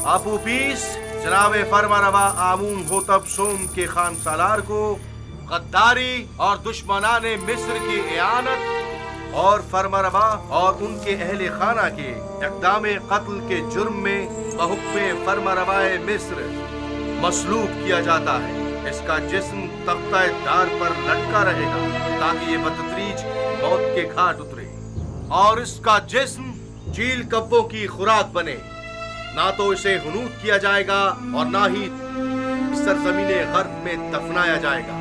آپو پیس جناب فرمانروا آمون ہوتب سوم کے خان سالار کو غداری اور دشمنان مصر کی اعانت اور فرمانروا اور ان کے اہل خانہ کے اقدام قتل کے جرم میں بحکم فرمانروائے مصر مصلوب کیا جاتا ہے۔ اس کا جسم تختہ دار پر لٹکا رہے گا تاکہ یہ بتدریج موت کے گھاٹ اترے، اور اس کا جسم چیل کبوں کی خوراک بنے۔ نہ تو اسے حنوط کیا جائے گا اور نہ ہی سرزمین غرب میں دفنایا جائے گا،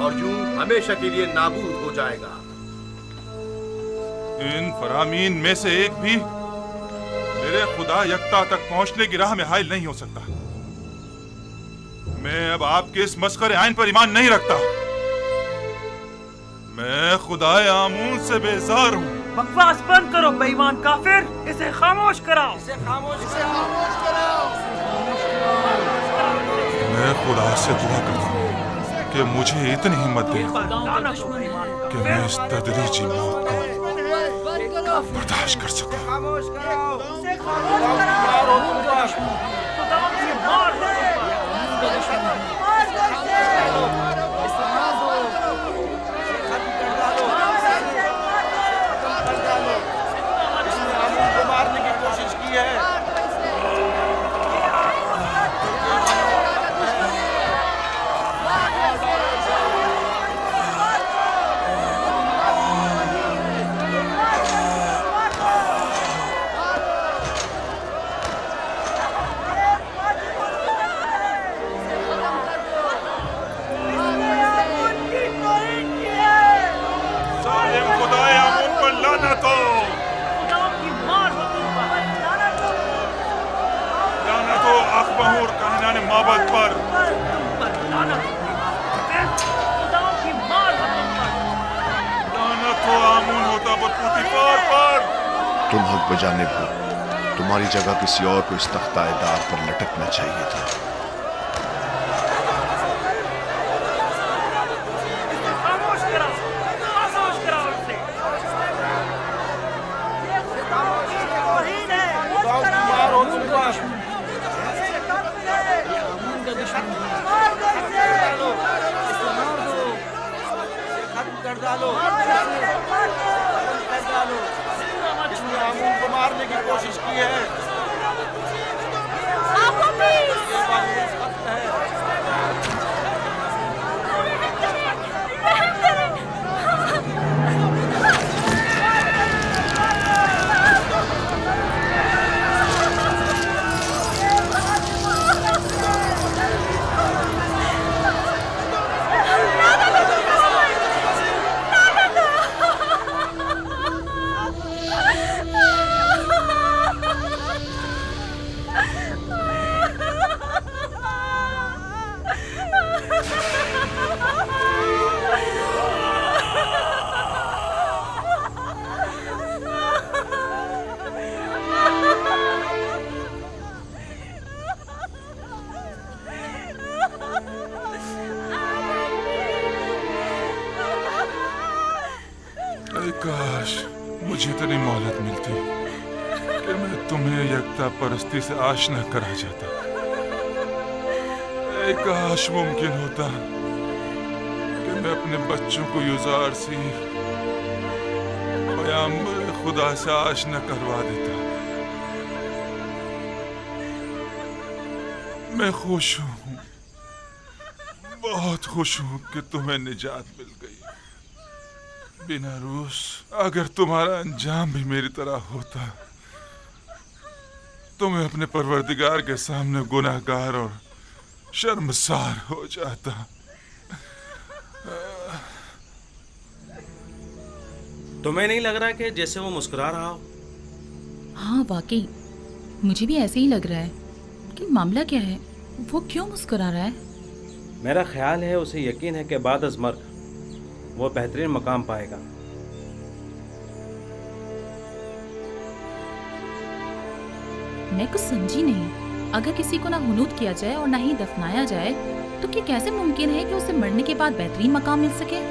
اور یوں ہمیشہ کے لیے نابود ہو جائے گا۔ ان فرامین میں سے ایک بھی میرے خدا یکتا تک پہنچنے کی راہ میں حائل نہیں ہو سکتا۔ میں اب آپ کے اس مسخرے آئین پر ایمان نہیں رکھتا۔ میں خدا آمون سے بیزار ہوں۔ بکواس بند کرو بے ایمان کافر، اسے خاموش کراؤ۔ میں خدا سے دعا کرتا ہوں کہ مجھے اتنی ہمت دے کہ میں اس تدریجی موت کو برداشت کر سکوں۔ مارنے کی کوشش کی ہے۔ معبد پر لعنت ہو آمون ہوتا پوتیفار پر۔ تم حق بجانب ہو، تمہاری جگہ کسی اور کو اس تختہ دار پر لٹکنا چاہیے تھا۔ مارنے کی کوشش کی ہے۔ کاش مجھے اتنی مہلت ملتی کہ میں تمہیں یکتا پرستی سے آشنا کرا جاتا۔ اے کاش ممکن ہوتا کہ میں اپنے بچوں کو یزار سی پیغمبر خدا سے آشنا کروا دیتا۔ میں خوش ہوں، بہت خوش ہوں کہ تمہیں نجات مل گئی۔ بیناروس، اگر تمہارا انجام بھی میری طرح ہوتا تو میں اپنے پروردگار کے سامنے گناہگار اور شرمسار ہو جاتا۔ تمہیں نہیں لگ رہا کہ جیسے وہ مسکرا رہا ہو؟ ہاں واقعی مجھے بھی ایسے ہی لگ رہا ہے، لیکن معاملہ کیا ہے؟ وہ کیوں مسکرا رہا ہے؟ میرا خیال ہے اسے یقین ہے کہ بعد از مرگ وہ بہترین مقام پائے گا۔ میں کچھ سمجھی نہیں، اگر کسی کو نہ حنوط کیا جائے اور نہ ہی دفنایا جائے تو کیا کیسے ممکن ہے کہ اسے مرنے کے بعد بہترین مقام مل سکے؟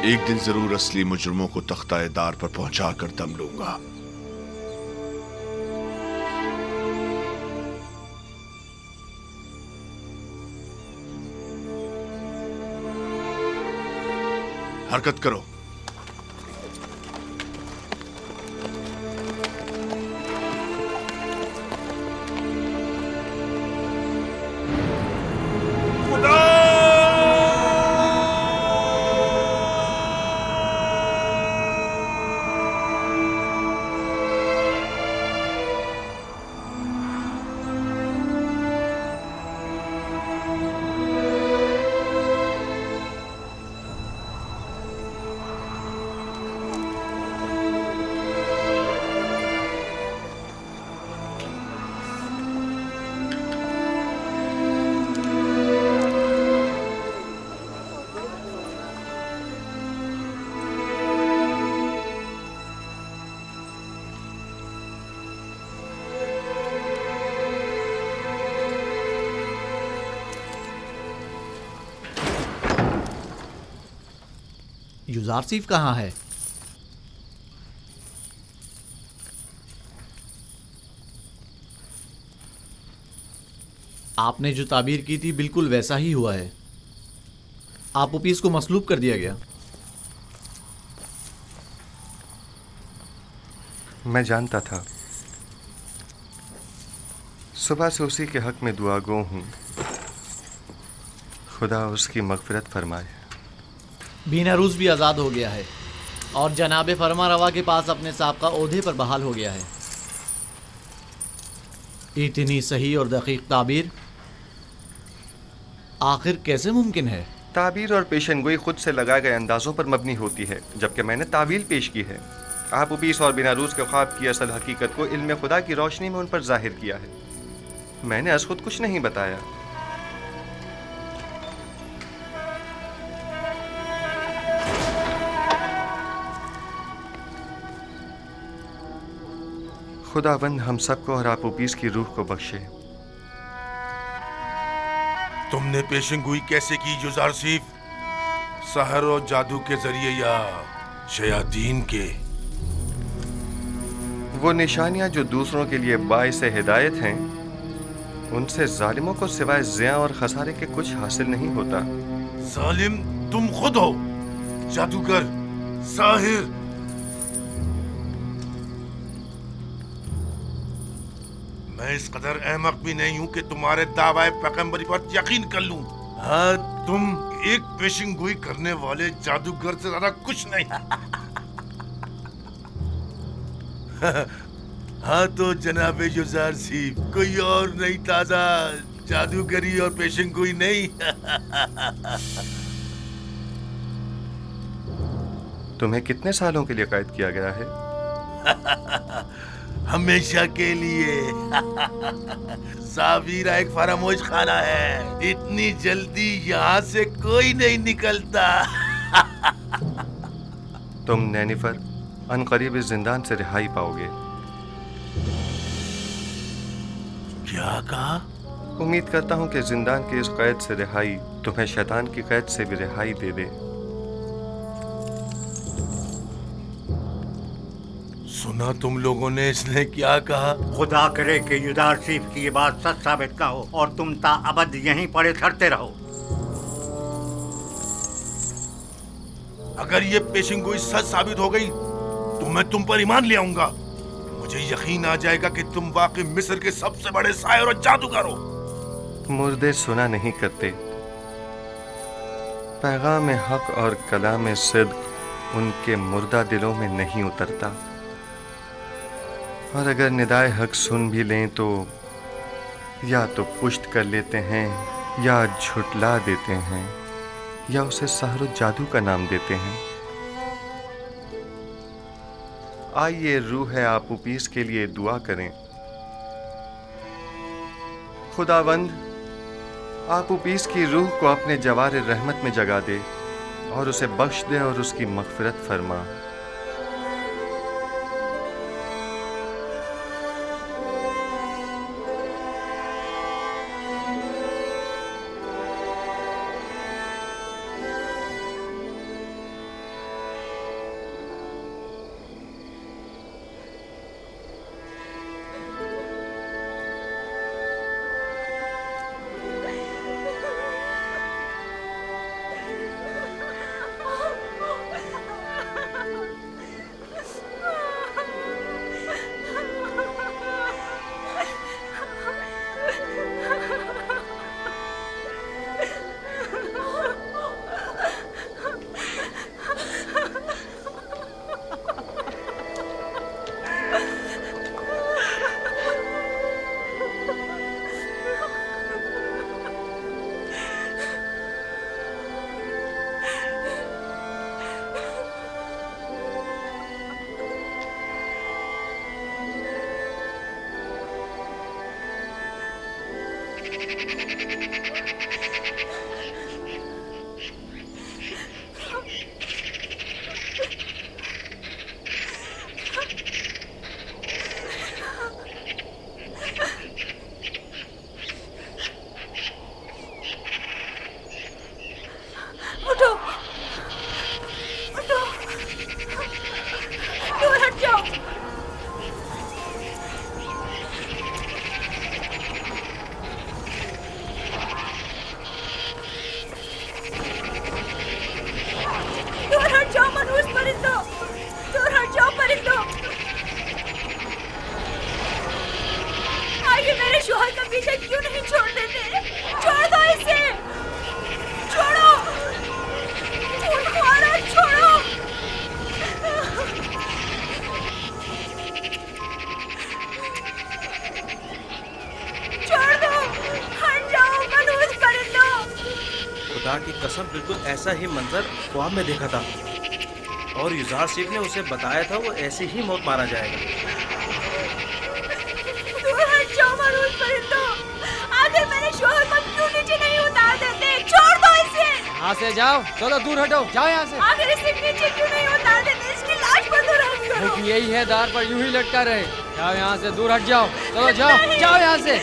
एक दिन जरूर असली मुजरमों को तख्ता दार पर पहुंचा कर दम लूंगा। हरकत करो। युजारसीफ कहाँ है? आपने जो ताबीर की थी बिल्कुल वैसा ही हुआ है। आप ओपीस को मसलूब कर दिया गया। मैं जानता था। सुबह से उसी के हक में दुआ गो हूँ। खुदा उसकी मगफिरत फरमाए। बीनारूस भी आज़ाद हो गया है और जनाब फरमा रवा के पास अपने साबका ओहदे पर बहाल हो गया है। इतनी सही और दकीक ताबीर आखिर कैसे मुमकिन है? ताबीर और पेशनगोई खुद से लगाए गए अंदाज़ों पर मबनी होती है, जबकि मैंने तावील पेश की है। आप उबीस और बिनारूस के ख्वाब की असल हकीकत को इल्म खुदा की रोशनी में उन पर जाहिर किया है। मैंने अस खुद कुछ नहीं बताया। खुदावंद हम सबको और आप उबीस की रूह को बख्शे। तुमने पेशेंगोई कैसे की युजारसीफ? सहर और जादू के जरिए या शयातीन के? वो निशानियां जो दूसरों के लिए बाइस हिदायत हैं, उनसे जालिमों को सिवाय ज़िया और खसारे के कुछ हासिल नहीं होता। जालिम तुम खुद हो, जादूगर, साहिर। मैं इस कदर अहमक भी नहीं हूं कि तुम्हारे दावाए पैगंबरी पर यकीन कर लूं। हाँ, तुम एक पेशिंगोई करने वाले जादूगर से ज्यादा कुछ नहीं। हाँ तो जनाब युजारसीफ, कोई और नहीं, ताजा जादूगरी और पेशिंगोई नहीं। तुम्हें कितने सालों के लिए कैद किया गया है? हमेशा के लिए। जावीरा एक फरामोश खाना है, इतनी जल्दी यहाँ से कोई नहीं निकलता। तुम नैनिफर अनकरीब इस जिंदान से रिहाई पाओगे। क्या कहा? उम्मीद करता हूँ कि जिंदान की इस कैद से रिहाई तुम्हें शैतान की कैद से भी रिहाई दे दे। सुना तुम लोगों ने इसने क्या कहा? खुदा करे कि युजारसीफ की ये बात सच साबित ना हो और तुम ताअबद यहीं पड़े थरते रहो। अगर ये पेशिंगोई सच साबित हो गई तो मैं तुम पर ईमान ले आऊंगा। मुझे यकीन आ जाएगा कि तुम वाकई मिस्र के सबसे बड़े साहिर और जादूगर हो। मुर्दे सुना नहीं करते। पैगाम हक और कलाम सिद्क उनके मुर्दा दिलों में नहीं उतरता, और अगर निदाए हक सुन भी लें तो या तो पुष्ट कर लेते हैं या झुटला देते हैं या उसे सहर जादू का नाम देते हैं। आइए रूह है आप उपीस के लिए दुआ करें। खुदावंद आप उपीस की रूह को अपने जवार रहमत में जगा दे और उसे बख्श दे और उसकी मगफिरत फरमा। پرندوں، دور ہٹ جاؤ پرندوں. آگے میرے شوہر کا پیچھا کیوں نہیں چھوڑ دیتے؟ چھوڑ دو اسے، چھوڑو، خونخوارا چھوڑو. چھوڑ دو، ہٹ جاؤ منحوس پرندوں. خدا کی قسم بالکل ایسا ہی منظر خواب میں دیکھا تھا، اور یزار سیف نے اسے بتایا تھا وہ ایسی ہی موت مارا جائے گا. دور ہٹ جاؤ منحوس پرندوں. آخر میرے شوہر کو کیوں نیچے نہیں اتار دیتے؟ چھوڑ دو اسے. یہاں سے جاؤ، چلو دور ہٹو، جاؤ یہاں سے. آخر اسے نیچے کیوں نہیں اتار دیتے؟ اس کی لاش پر تو رحم کرو. یہی ہے، دار پر یوں ہی لٹکا رہے. جاؤ یہاں سے، دور ہٹ جاؤ، چلو جاؤ، جاؤ یہاں سے.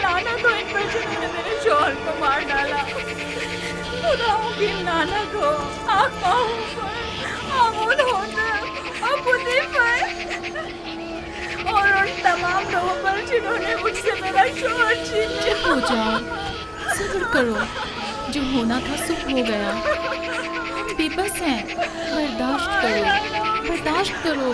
لعنت ہو ان پر جنہوں نے میرے شوہر کو مار ڈالا. خداؤں کی لعنت ہو آقاؤں پر، آمود ہوتا اور خودی پر، اور ان تمام لوگوں پر جنہوں نے مجھ سے میرا شوہر چھین لیا. ہو جاؤ، صبر کرو، جو ہونا تھا سب ہو گیا. ہم بے بس ہیں، برداشت کرو، برداشت کرو.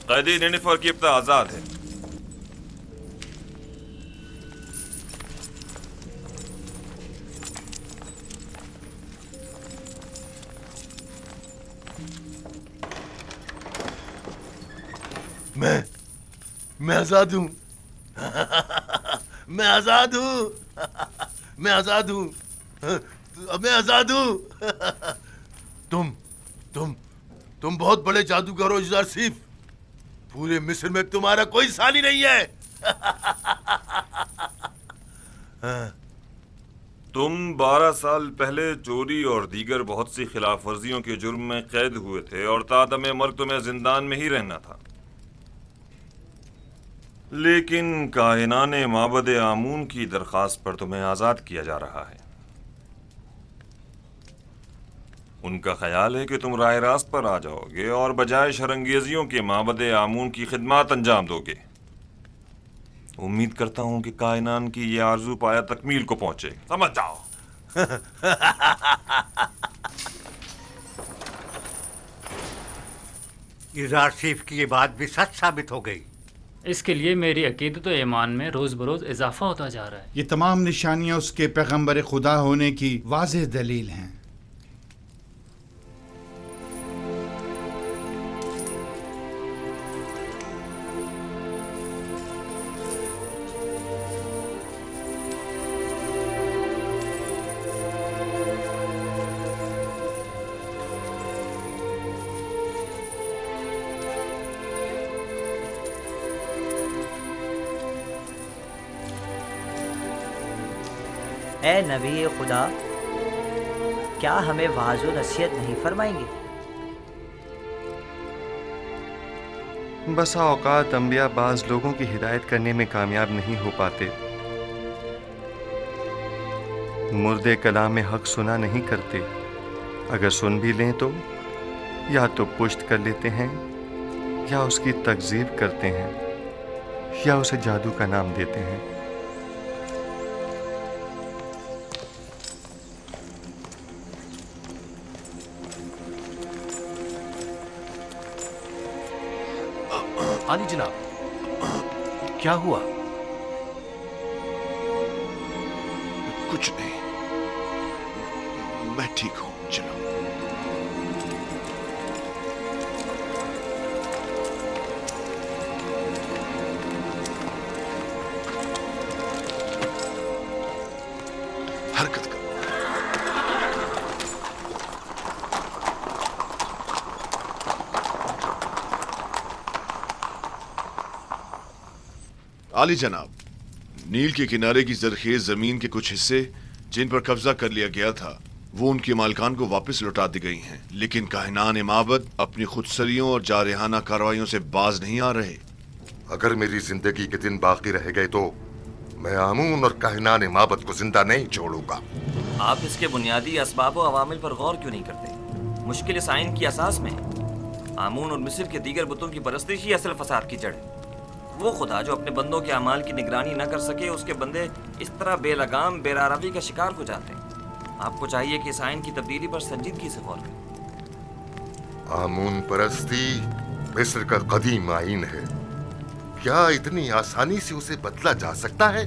قیدی نینیفر کی ابتدا آزاد ہے. میں آزاد ہوں. میں آزاد ہوں. میں آزاد ہوں. میں آزاد ہوں. تم بہت بڑے جادوگر ہو یزار سیف. پورے مصر میں تمہارا کوئی ثانی نہیں ہے. تم 12 سال پہلے چوری اور دیگر بہت سی خلاف ورزیوں کے جرم میں قید ہوئے تھے اور تادم مرگ تمہیں زندان میں ہی رہنا تھا. لیکن کاہنان معبد آمون کی درخواست پر تمہیں آزاد کیا جا رہا ہے. ان کا خیال ہے کہ تم راہ راست پر آ جاؤ گے اور بجائے شرنگیزیوں کے معبد آمون کی خدمات انجام دو گے. امید کرتا ہوں کہ کائنان کی یہ آرزو پایا تکمیل کو پہنچے. سمجھ جاؤ. یزار سیف کی یہ بات بھی سچ ثابت ہو گئی. اس کے لیے میری عقیدت و ایمان میں روز بروز اضافہ ہوتا جا رہا ہے. یہ تمام نشانیاں اس کے پیغمبر خدا ہونے کی واضح دلیل ہیں. اے نبی خدا، کیا ہمیں وعظ و نصیحت نہیں فرمائیں گے؟ بسا اوقات انبیاء بعض لوگوں کی ہدایت کرنے میں کامیاب نہیں ہو پاتے. मुर्दे कलाम हक सुना नहीं करते, अगर सुन भी लें तो या तो पुश्त कर लेते हैं या उसकी तकजीब करते हैं या उसे जादू का नाम देते हैं। आली जनाब, क्या हुआ? कुछ नहीं, मैं ठीक हूं, चलो। हरकत करो। आली जनाब, नील के किनारे की जरखेज जमीन के कुछ हिस्से जिन पर कब्जा कर लिया गया था वो उनके मालिकान को वापस लौटा दी गई हैं, लेकिन काहिनान माबद अपनी खुदसरियों और जारहाना कार्रवाइयों से बाज नहीं आ रहे। अगर मेरी जिंदगी के दिन बाकी रह गए तो मैं आमून और काहिनान माबद को जिंदा नहीं छोड़ूंगा। आप इसके बुनियादी असबाब और अवामिल पर गौर क्यों नहीं करते? मुश्किल इस आइन की असास में आमून और मिस्र के दीगर बुतों की परस्तिश ही असल फसाद की जड़ है। वो खुदा जो अपने बंदों के अमाल की निगरानी न कर सके, उसके बंदे इस तरह बेलगाम बेरारवी का शिकार हो जाते हैं। आपको चाहिए कि इस आइन की तब्दीली पर संजीदगी से गौर करें। आमून परस्ती मिस्र का कदीम आइन है, क्या इतनी आसानी से उसे बदला जा सकता है?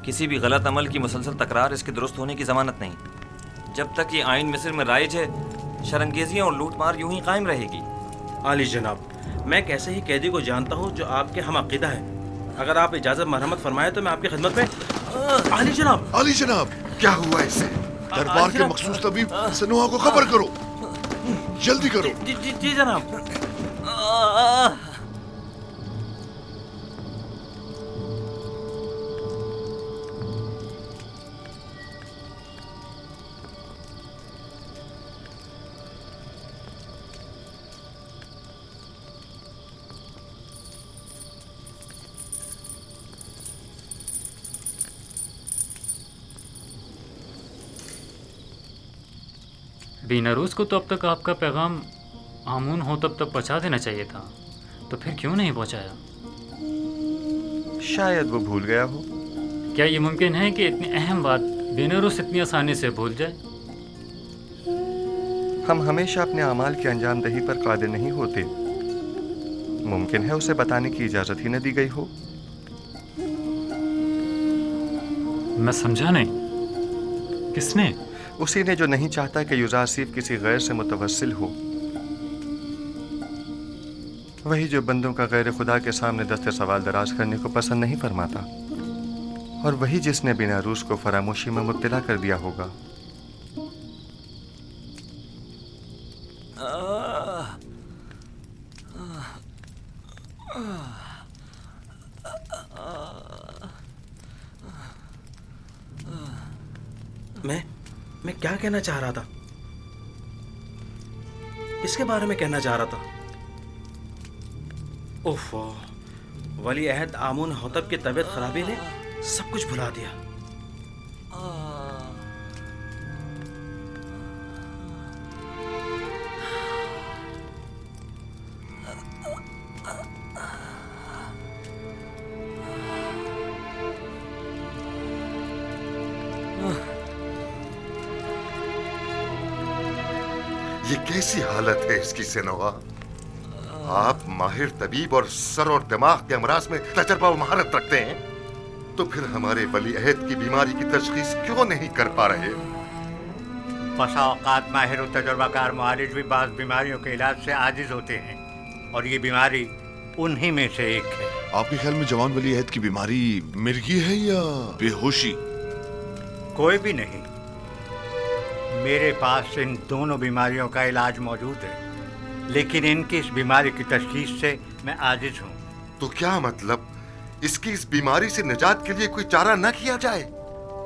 किसी भी गलत अमल की मुसलसल तकरार इसके दुरुस्त होने की जमानत नहीं। जब तक ये आइन मिस्र में राइज है, शरंगेजियाँ और लूटमार यूं ही कायम रहेगी। आली जनाब, मैं एक ऐसे ही कैदी को जानता हूँ जो आपके हम अकीदा है। अगर आप इजाजत मरहमत फरमाए तो मैं आपकी खिदमत में। आली जनाब, आली जनाब, क्या हुआ इसे? दरबार के मखसूस तबीब सनुआ को खबर करो, जल्दी करो। जी जनाब। बीनारूस को तो अब तक आपका पैगाम आमून हो तब तक पहुंचा देना चाहिए था, तो फिर क्यों नहीं पहुंचाया? शायद वो भूल गया हो। क्या ये मुमकिन है कि इतनी अहम बात बीनारूस इतनी आसानी से भूल जाए? हम हमेशा अपने अमाल की अंजाम दही पर कादिर नहीं होते। मुमकिन है उसे बताने की इजाजत ही न दी गई हो। मैं समझा नहीं, किसने? उसी ने जो नहीं चाहता कि युजासिफ किसी गैर से मुतवस्सिल हो, वही जो बंदों का गैर खुदा के सामने दस्ते सवाल दराज करने को पसंद नहीं फरमाता, और वही जिसने बीनारूस को फरामोशी में मुब्तला कर दिया होगा। मैं क्या कहना चाह रहा था? किसके बारे में कहना चाह रहा था? ओफो, वली अहद आमून होतब की तबीयत खराबी ने सब कुछ भुला दिया। ये कैसी हालत है इसकी सेनवा? आप माहिर तबीब और सर और दिमाग के अमराज में तजर्बा और महारत रखते हैं, तो फिर हमारे वली अहद की बीमारी की तशखीस क्यों नहीं कर पा रहे? बसा औकात माहिर और तजर्बाकार मुआलिज भी बाज़ बीमारियों के इलाज से आजिज होते हैं, और ये बीमारी उन्हीं में से एक है। आपके ख्याल में जवान वली अहद की बीमारी मिर्गी है या बेहोशी? कोई भी नहीं। मेरे पास इन दोनों बीमारियों का इलाज मौजूद है, लेकिन इनकी इस बीमारी की तशखीस से मैं आजिज हूँ। तो क्या मतलब, इसकी इस बीमारी से निजात के लिए कोई चारा न किया जाए?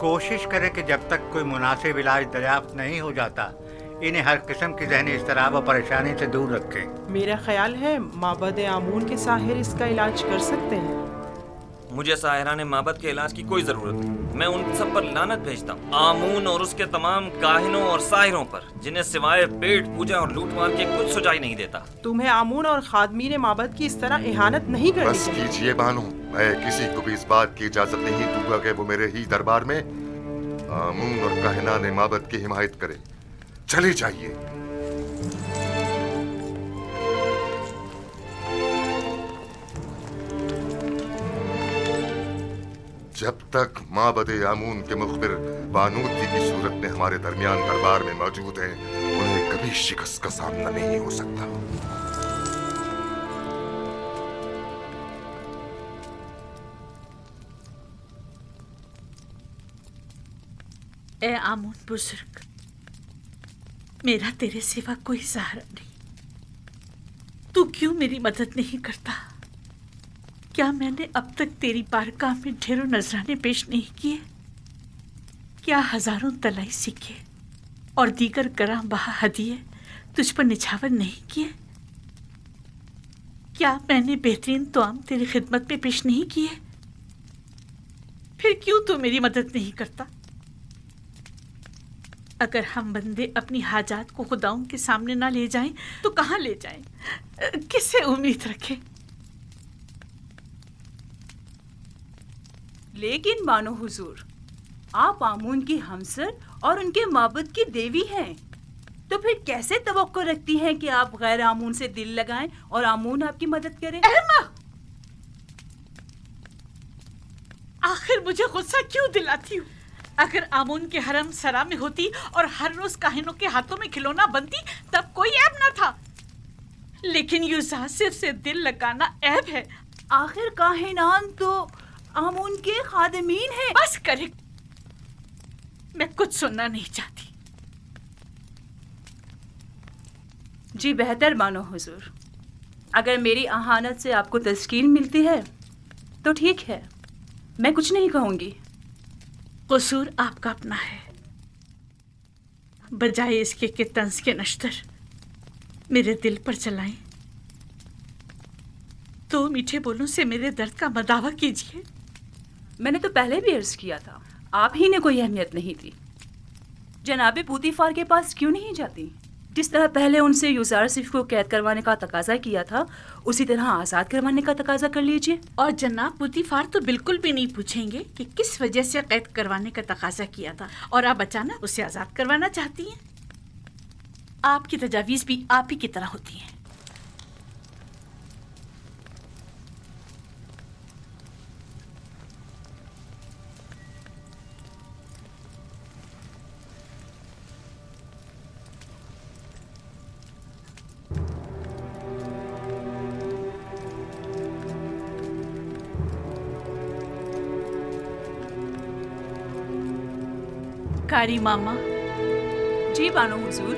कोशिश करें कि जब तक कोई मुनासिब इलाज दरियाफ्त नहीं हो जाता, इन्हें हर किस्म की ज़हनी इज़्तिराब और परेशानी से दूर रखें। मेरा ख्याल है माबद आमून के साहिर इसका इलाज कर सकते हैं। मुझे साहिरान माबद के इलाज की कोई जरूरत नहीं। मैं उन सब पर लानत भेजता हूँ, आमून और उसके तमाम काहिनों और साहिरों पर, जिन्हें सिवाय पेट पूजा और लूटमार के कुछ सुझाई नहीं देता। तुम्हें आमून और खादमीन माबद की इस तरह इहानत नहीं करनी बस कीजिए बानो, मैं किसी को भी इस बात की इजाजत नहीं दूंगा कि वो मेरे ही दरबार में आमून और काहिनान माबद की हिमायत करे। चले जाइए। जब तक माबद आमून के मुखबिर बानूती की सूरत में हमारे दरमियान दरबार में मौजूद है, उन्हें कभी शिकस्त का सामना नहीं हो सकता। ए आमून बुजुर्ग, मेरा तेरे सिवा कोई सहारा नहीं। तू क्यों मेरी मदद नहीं करता? क्या मैंने अब तक तेरी बारगाह में ढेरों नजराने पेश नहीं किए? क्या हजारों तलाई सिक्के और दीगर गरां बहा हदिये तुझ पर निछावर नहीं किए? क्या मैंने बेहतरीन तोआम तेरी खिदमत में पेश नहीं किए? फिर क्यों तू मेरी मदद नहीं करता? अगर हम बंदे अपनी हाजात को खुदाओं के सामने ना ले जाएं तो कहाँ ले जाएं? किससे उम्मीद रखें? लेकिन मानो हुजूर, आप आमून की हमसर और उनके माबूद की देवी हैं, तो फिर कैसे तवक्को रखती हैं कि आप गैर आमून से दिल लगाएं और आमून आपकी मदद करे? आखिर मुझे गुस्सा क्यों दिलाती हूँ? अगर आमून के हरम सरा में होती और हर रोज काहिनों के हाथों में खिलौना बनती तब कोई ऐब ना था, लेकिन यूजासिफ से दिल लगाना ऐब है। आखिर काहिनान तो आमून के खादिमीन हैं। बस करे, मैं कुछ सुनना नहीं चाहती। जी बेहतर मानो हुजूर, अगर मेरी अहानत से आपको तस्कीन मिलती है तो ठीक है, मैं कुछ नहीं कहूंगी। कसूर आपका अपना है, बजाय इसके कि तंज के नश्तर मेरे दिल पर चलाएं, तो मीठे बोलों से मेरे दर्द का मदावा कीजिए। मैंने तो पहले भी अर्ज किया था, आप ही ने कोई अहमियत नहीं दी। जनाबे पूतीफार के पास क्यों नहीं जाती? जिस तरह पहले उनसे यूजारसिफ को कैद करवाने का तकाजा किया था, उसी तरह आज़ाद करवाने का तकाजा कर लीजिए। और जनाब पूतीफार तो बिल्कुल भी नहीं पूछेंगे कि किस वजह से कैद करवाने का तकाजा किया था और आप अचानक उसे आज़ाद करवाना चाहती हैं। आपकी तजावीज़ भी आप ही की तरह होती हैं। कारी मामा। जी बानो हुजूर।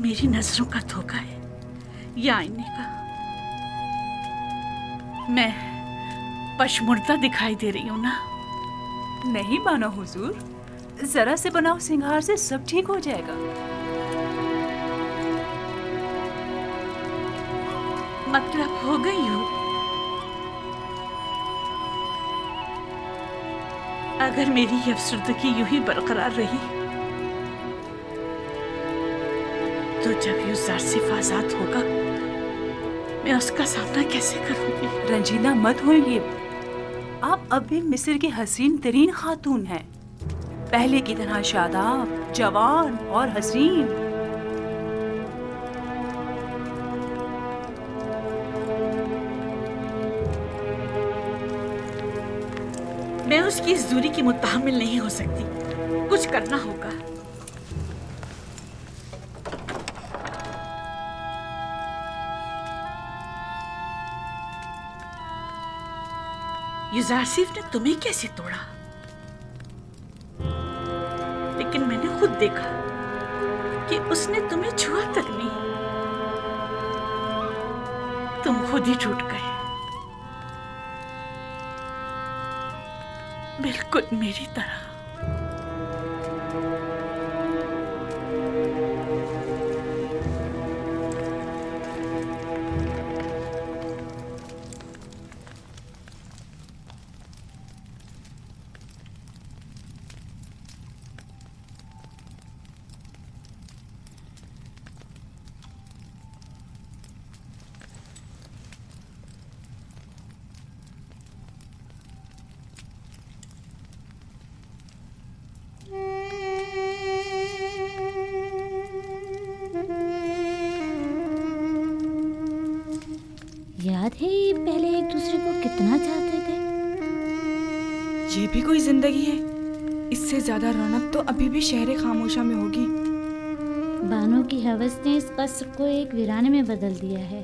मेरी नजरों का धोखा है या आईने का? मैं पशमुर्दा दिखाई दे रही हूँ ना? नहीं बानो हुजूर, जरा से बनाओ सिंगार से सब ठीक हो जाएगा। मतलब हो गई हूँ? अगर मेरी ये अफसरदगी यूं ही बरकरार रही तो जब यूजारसिफ आजाद होगा, मैं उसका सामना कैसे करूंगी? रंजीदा मत होइए, आप अब भी मिस्र की हसीन तरीन खातून हैं, पहले की तरह शादाब, जवान और हसीन। मैं उसकी इस दूरी की मुत्तहमिल नहीं हो सकती, कुछ करना होगा। यूजारसिफ ने तुम्हें कैसे तोड़ा? लेकिन मैंने खुद देखा कि उसने तुम्हें छुआ तक नहीं। तुम खुद ही टूट गए, बिल्कुल मेरी तरह। कितना चाहते थे। ये भी कोई जिंदगी है। इससे ज्यादा रौनक तो अभी भी शहर खामोशा में होगी। बानो की हवस ने इस कस्र को एक वीराने में बदल दिया है।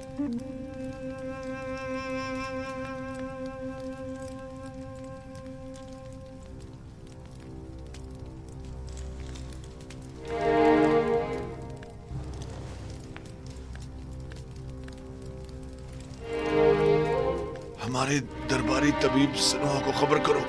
हमारे दरबारी तबीब सनोहा को खबर करो।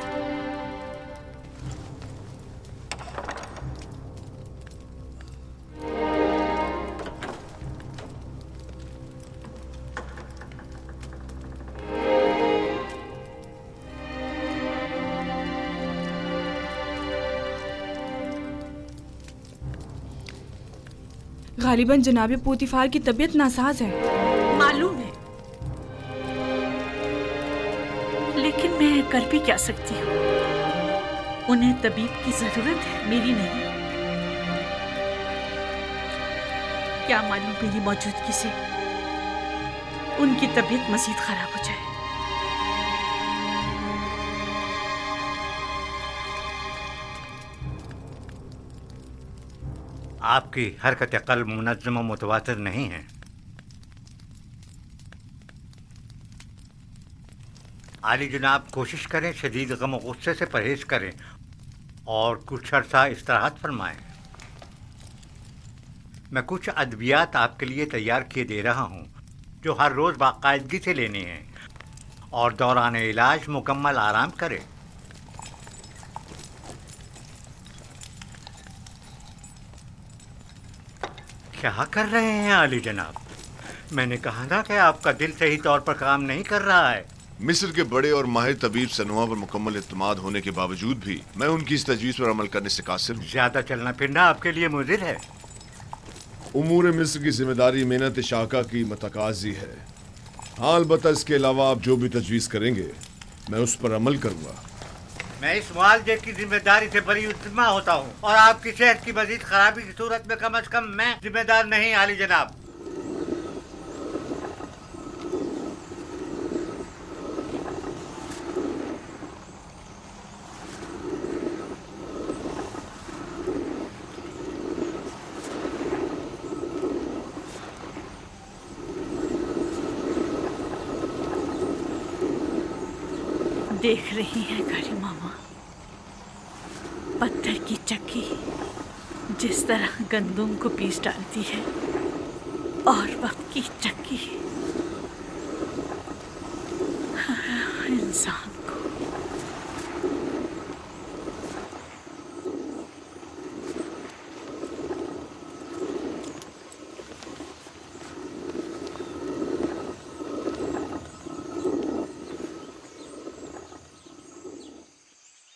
गालिबन जनाब पोतीफार की तबीयत नासाज है। मालूम है, लेकिन मैं कर भी क्या सकती हूँ। उन्हें तबीब की जरूरत है, मेरी नहीं। क्या मालूम मेरी मौजूदगी से उनकी तबीयत मजीद खराब हो जाए। आपकी हरकत क़ल्ब मुनज़्ज़म व मुतवातिर नहीं है। आली जनाब, कोशिश करें शदीद गम और गुस्से से परहेज़ करें और कुछ अर्सा इस्तिराहत फरमाएं। मैं कुछ अद्वियात आपके लिए तैयार किए दे रहा हूँ जो हर रोज़ बाकायदगी से लेने हैं और दौरान इलाज मुकम्मल आराम करें। क्या कर रहे हैं आली जनाब? मैंने कहा ना कि आपका दिल सही तौर पर काम नहीं कर रहा है। मिस्र के बड़े और माहिर तबीब सनोहा पर मुकम्मल इत्मीनान होने के बावजूद भी मैं उनकी इस तजवीज़ पर अमल करने से कासिर हूँ। ज्यादा चलना फिरना आपके लिए मुज़िर है। उमूर मिस्र की जिम्मेदारी मेहनत शाका की मतकाजी है। हाँ, अलबत्ता इसके अलावा आप जो भी तजवीज़ करेंगे मैं उस पर अमल करूँगा। मैं इस मुआवजे की जिम्मेदारी से बरी उतमा होता हूँ और आपकी सेहत की मजीद खराबी की सूरत में कम से कम मैं जिम्मेदार नहीं आली जनाब। देख रही हैं घड़ी मामा, पत्थर की चक्की जिस तरह गंदुम को पीस डालती है और वक्त की चक्की इंसान को।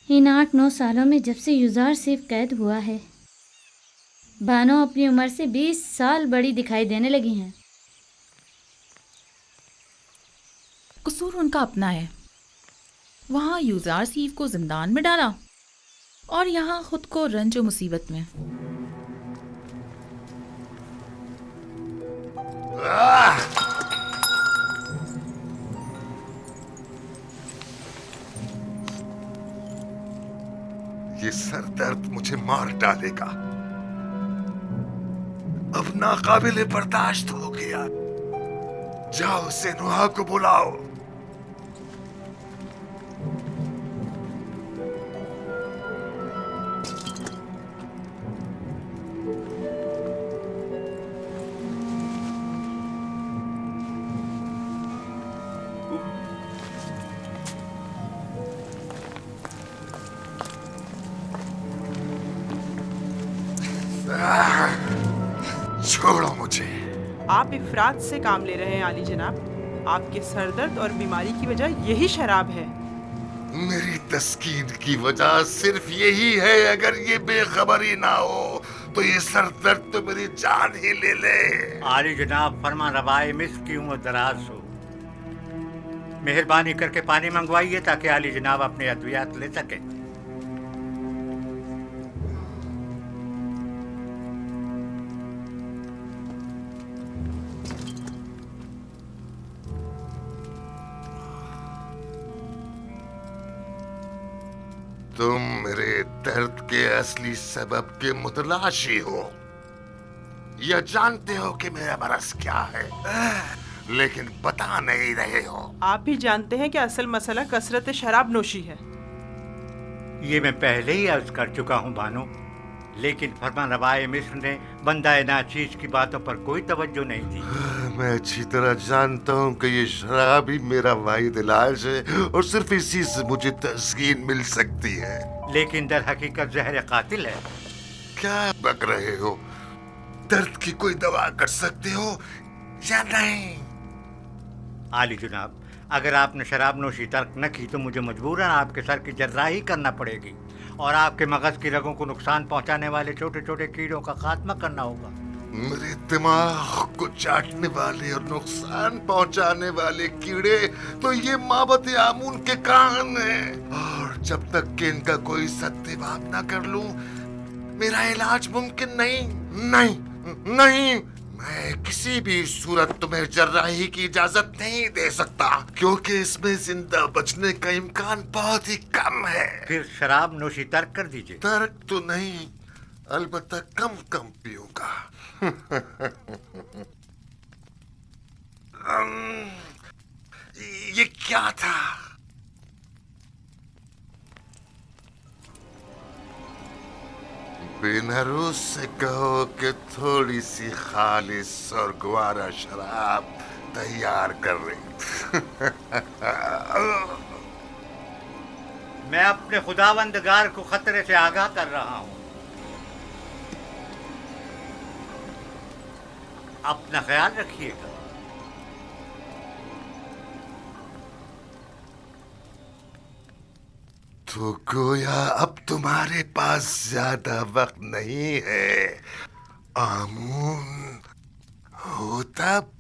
इन 8-9 सालों में जब से युजार सिर्फ कैद हुआ है, बानो अपनी उम्र से 20 साल बड़ी दिखाई देने लगी हैं। कसूर उनका अपना है। वहाँ युजार सीफ को जिंदान में डाला और यहाँ खुद को रंज और मुसीबत में। ये सर दर्द मुझे मार डालेगा। अब नाकाबिले बर्दाश्त हो गया। जाओ सनोहा को बुलाओ। छोड़ो मुझे। आप इफरात से काम ले रहे हैं आली जनाब। आपके सरदर्द और बीमारी की वजह यही शराब है। मेरी तस्कीन की वजह सिर्फ यही है। अगर ये बेखबरी ना हो तो ये सर दर्द तो मेरी जान ही ले ले। आली जनाब, फरमा रवाए मिस्र की उम्र दराज हो। मेहरबानी करके पानी मंगवाइए ताकि आली जनाब अपने अद्वियात ले सके। तुम मेरे दर्द के असली सबब के मुतलाशी हो। यह जानते हो कि मेरा मरज क्या है, लेकिन बता नहीं रहे हो। आप भी जानते हैं कि असल मसला कसरत शराब नोशी है। ये मैं पहले ही अर्ज कर चुका हूँ बानो, लेकिन फरमानरवाए मिस्र ने बंदा नाचीज की बातों पर कोई तवज्जो नहीं दी। मैं अच्छी तरह जानता हूँ कि ये शराब ही मेरा वाहिद इलाज है और सिर्फ इसी से मुझे तस्कीन मिल सकती है। लेकिन दर हकीकत जहर कातिल है। क्या बक रहे हो? दर्द की कोई दवा कर सकते हो या नहीं? आली जनाब, अगर आपने शराब नोशी तर्क न की तो मुझे मजबूरन आपके सर की जर्राही करना पड़ेगी और आपके मगज की रगों को नुकसान पहुंचाने वाले छोटे छोटे कीड़ों का खात्मा करना होगा। मेरे दिमाग को चाटने वाले और नुकसान पहुंचाने वाले कीड़े तो ये माबत आमून के कान हैं, और जब तक कि इनका कोई सत्यवाद न कर लूं मेरा इलाज मुमकिन नहीं। नहीं नहीं, मैं किसी भी सूरत तुम्हें जर्राही की इजाजत नहीं दे सकता, क्योंकि इसमें जिंदा बचने का इम्कान बहुत ही कम है। फिर शराब नोशी तर्क कर दीजिए। तर्क तो नहीं, अलबत्ता कम कम पीऊंगा। ये क्या था? बेनारूस से कहो कि थोड़ी सी खालिस और ग्वारा शराब तैयार कर रही। मैं अपने खुदावंदगार को खतरे से आगाह कर रहा हूँ। अपना ख्याल रखिएगा। तो गोया अब तुम्हारे पास ज्यादा वक्त नहीं है आमून हो तब।